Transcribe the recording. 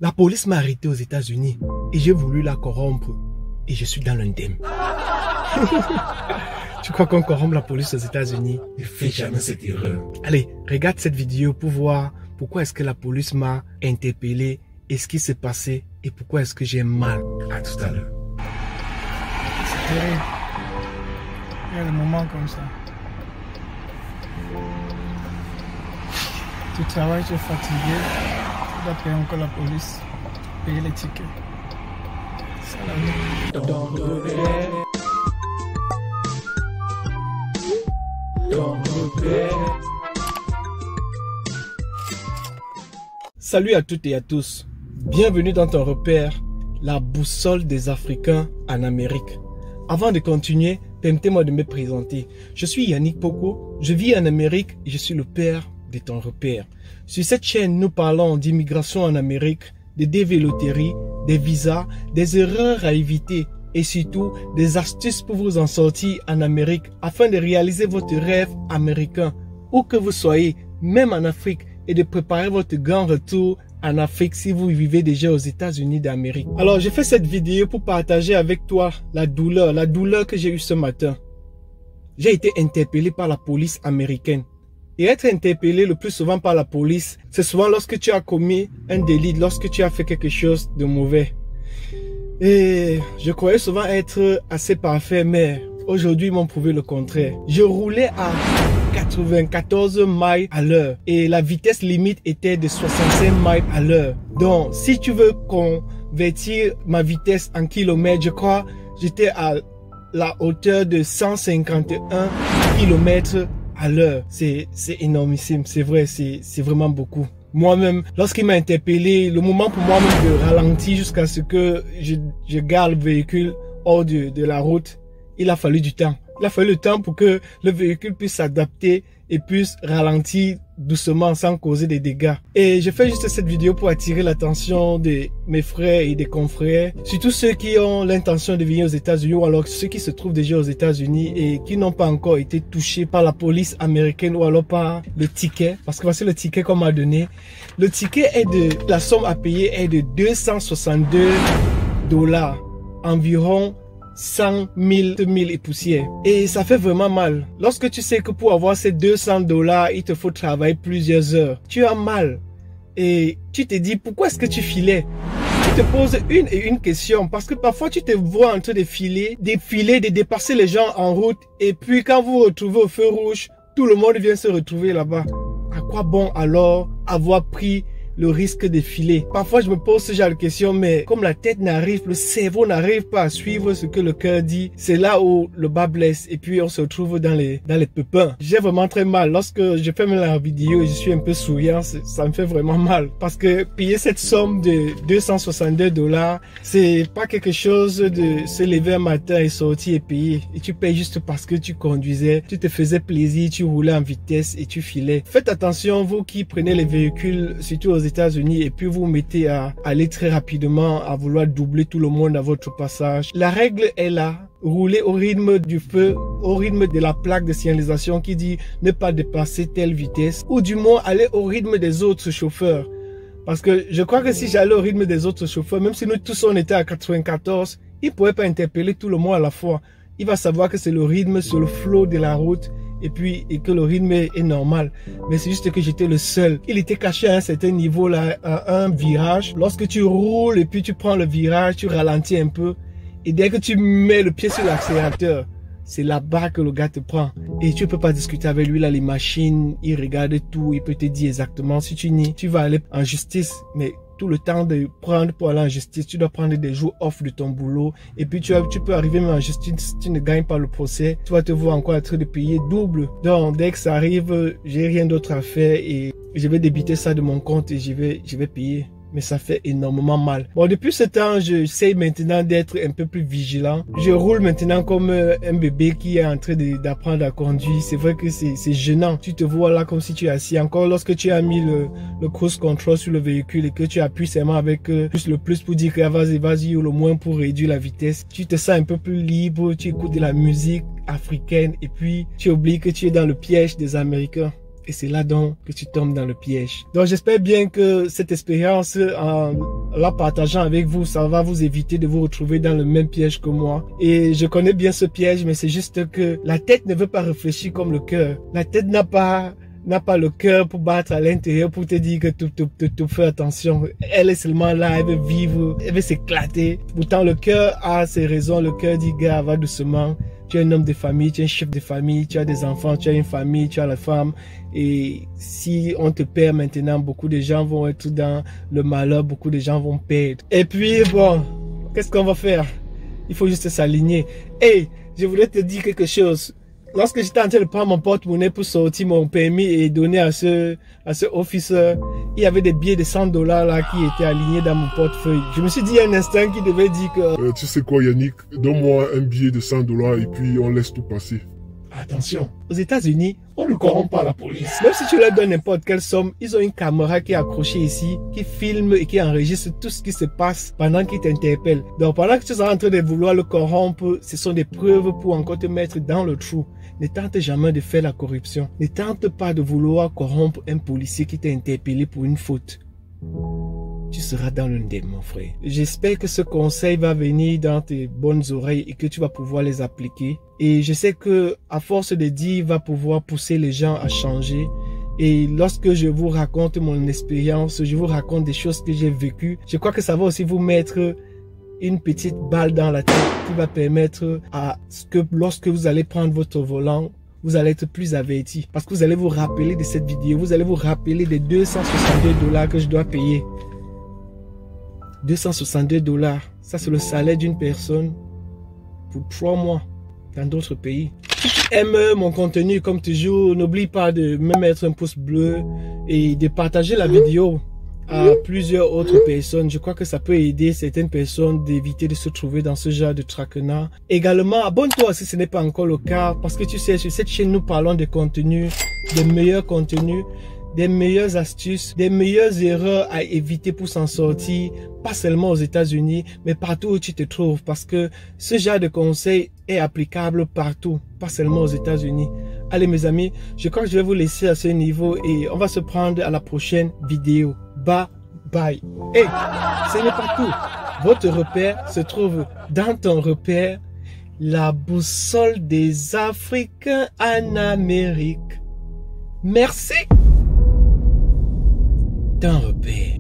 La police m'a arrêté aux États-Unis et j'ai voulu la corrompre et je suis dans l'indemne. Tu crois qu'on corrompt la police aux États-Unis? Ne fais jamais cette erreur. Allez, regarde cette vidéo pour voir pourquoi est-ce que la police m'a interpellé et ce qui s'est passé et pourquoi est-ce que j'ai mal. À tout à l'heure. C'est terrible. Il y a des moments comme ça. Tu travailles, tu es fatigué, tu dois payer encore la police, payer les tickets. C'est la vie. Salut à toutes et à tous. Bienvenue dans ton repère, la boussole des Africains en Amérique. Avant de continuer, permettez-moi de me présenter. Je suis Yannick Poko, je vis en Amérique et je suis le père de ton repère. Sur cette chaîne, nous parlons d'immigration en Amérique, de dévéloterie, des visas, des erreurs à éviter et surtout des astuces pour vous en sortir en Amérique afin de réaliser votre rêve américain, où que vous soyez, même en Afrique, et de préparer votre grand retour en Afrique si vous vivez déjà aux États-Unis d'Amérique. Alors, j'ai fait cette vidéo pour partager avec toi la douleur que j'ai eue ce matin. J'ai été interpellé par la police américaine. Et être interpellé le plus souvent par la police, c'est souvent lorsque tu as commis un délit, lorsque tu as fait quelque chose de mauvais. Et je croyais souvent être assez parfait, mais aujourd'hui, ils m'ont prouvé le contraire. Je roulais à 94 miles à l'heure et la vitesse limite était de 65 miles à l'heure. Donc, si tu veux convertir ma vitesse en kilomètres, je crois j'étais à la hauteur de 151 km à l'heure. C'est énormissime, c'est vrai, c'est vraiment beaucoup. Moi-même, lorsqu'il m'a interpellé, le moment pour moi-même de ralentir jusqu'à ce que je garde le véhicule hors de la route, il a fallu du temps. Il a fallu le temps pour que le véhicule puisse s'adapter et puisse ralentir doucement sans causer des dégâts. Et je fais juste cette vidéo pour attirer l'attention de mes frères et des confrères, surtout ceux qui ont l'intention de venir aux États-Unis ou alors ceux qui se trouvent déjà aux États-Unis et qui n'ont pas encore été touchés par la police américaine ou alors par le ticket. Parce que voici le ticket qu'on m'a donné. Le ticket la somme à payer est de 262 $, environ 100 000 et poussière. Et ça fait vraiment mal. Lorsque tu sais que pour avoir ces 200 $, il te faut travailler plusieurs heures. Tu as mal. Et tu te dis, pourquoi est-ce que tu filais? Tu te poses une question. Parce que parfois, tu te vois en train de filer, de dépasser les gens en route. Et puis, quand vous vous retrouvez au feu rouge, tout le monde vient se retrouver là-bas. À quoi bon alors avoir pris le risque de filer? Parfois je me pose ce genre de questions, mais comme la tête n'arrive, le cerveau n'arrive pas à suivre ce que le cœur dit, c'est là où le bas blesse et puis on se retrouve dans les pépins. J'ai vraiment très mal. Lorsque je fais la vidéo et je suis un peu souriant, ça me fait vraiment mal parce que payer cette somme de 262 $, c'est pas quelque chose de se lever un matin et sortir et payer. Et tu payes juste parce que tu conduisais, tu te faisais plaisir, tu roulais en vitesse et tu filais. Faites attention, vous qui prenez les véhicules, surtout aux États-Unis, et puis vous mettez à aller très rapidement, à vouloir doubler tout le monde à votre passage. La règle est là. Roulez au rythme du feu, au rythme de la plaque de signalisation qui dit ne pas dépasser telle vitesse, ou du moins aller au rythme des autres chauffeurs. Parce que je crois que si j'allais au rythme des autres chauffeurs, même si nous tous on était à 94, il ne pourrait pas interpeller tout le monde à la fois. Il va savoir que c'est le rythme sur le flot de la route et que le rythme est normal. Mais c'est juste que j'étais le seul. Il était caché à un certain niveau là, à un virage. Lorsque tu roules et puis tu prends le virage, tu ralentis un peu. Et dès que tu mets le pied sur l'accélérateur, c'est là-bas que le gars te prend. Et tu peux pas discuter avec lui là, les machines, il regarde tout, il peut te dire exactement si tu vas aller en justice. Mais tout le temps de prendre pour aller en justice, tu dois prendre des jours off de ton boulot et puis tu peux arriver même en justice, tu ne gagnes pas le procès, tu vas te voir encore en train de payer double. Donc dès que ça arrive, j'ai rien d'autre à faire et je vais débiter ça de mon compte et je vais payer. Mais ça fait énormément mal. Bon, depuis ce temps, j'essaie maintenant d'être un peu plus vigilant. Je roule maintenant comme un bébé qui est en train d'apprendre à conduire. C'est vrai que c'est gênant. Tu te vois là comme si tu es assis. Encore lorsque tu as mis le cruise control sur le véhicule et que tu appuies seulement avec le plus pour dire que vas-y ou le moins pour réduire la vitesse. Tu te sens un peu plus libre, tu écoutes de la musique africaine et puis tu oublies que tu es dans le piège des Américains. Et c'est là donc que tu tombes dans le piège. Donc j'espère bien que cette expérience, en la partageant avec vous, ça va vous éviter de vous retrouver dans le même piège que moi. Et je connais bien ce piège, mais c'est juste que la tête ne veut pas réfléchir comme le cœur. La tête n'a pas le cœur pour battre à l'intérieur, pour te dire que tu fais attention. Elle est seulement là, elle veut vivre, elle veut s'éclater. Pourtant, le cœur a ses raisons. Le cœur dit, gars, va doucement. Tu es un homme de famille, tu es un chef de famille, tu as des enfants, tu as une famille, tu as la femme. Et si on te perd maintenant, beaucoup de gens vont être dans le malheur, beaucoup de gens vont perdre. Et puis, bon, qu'est-ce qu'on va faire? Il faut juste s'aligner. Hey, je voulais te dire quelque chose. Lorsque j'étais en train de prendre mon porte-monnaie pour sortir mon permis et donner à ce officer, il y avait des billets de $100 là qui étaient alignés dans mon portefeuille. Je me suis dit un instant qu'il devait dire que... tu sais quoi Yannick, donne-moi un billet de $100 et puis on laisse tout passer. Attention, aux États-Unis, on ne corrompt pas la police. même si tu leur donnes n'importe quelle somme, ils ont une caméra qui est accrochée ici, qui filme et qui enregistre tout ce qui se passe pendant qu'ils t'interpellent. Donc pendant que tu es en train de vouloir le corrompre, ce sont des preuves pour encore te mettre dans le trou. Ne tente jamais de faire la corruption. Ne tente pas de vouloir corrompre un policier qui t'a interpellé pour une faute. Tu seras dans l'indemne, mon frère. J'espère que ce conseil va venir dans tes bonnes oreilles et que tu vas pouvoir les appliquer. Et je sais que à force de dire, va pouvoir pousser les gens à changer. Et lorsque je vous raconte mon expérience, je vous raconte des choses que j'ai vécues, je crois que ça va aussi vous mettre une petite balle dans la tête qui va permettre à ce que lorsque vous allez prendre votre volant, vous allez être plus averti. Parce que vous allez vous rappeler de cette vidéo, vous allez vous rappeler des $262 que je dois payer. $262, ça c'est le salaire d'une personne pour 3 mois dans d'autres pays. Si tu aimes mon contenu comme toujours, n'oublie pas de me mettre un pouce bleu et de partager la vidéo à plusieurs autres personnes. Je crois que ça peut aider certaines personnes d'éviter de se trouver dans ce genre de traquenard. Également, abonne-toi si ce n'est pas encore le cas, parce que tu sais, sur cette chaîne, nous parlons de contenu, des meilleurs contenus, des meilleures astuces, des meilleures erreurs à éviter pour s'en sortir, pas seulement aux États-Unis, mais partout où tu te trouves, parce que ce genre de conseil est applicable partout, pas seulement aux États-Unis. Allez mes amis, je crois que je vais vous laisser à ce niveau et on va se prendre à la prochaine vidéo. Bye bye. Et ce n'est pas tout. Votre repère se trouve dans ton repère, la boussole des Africains en Amérique. Merci. D'un repère.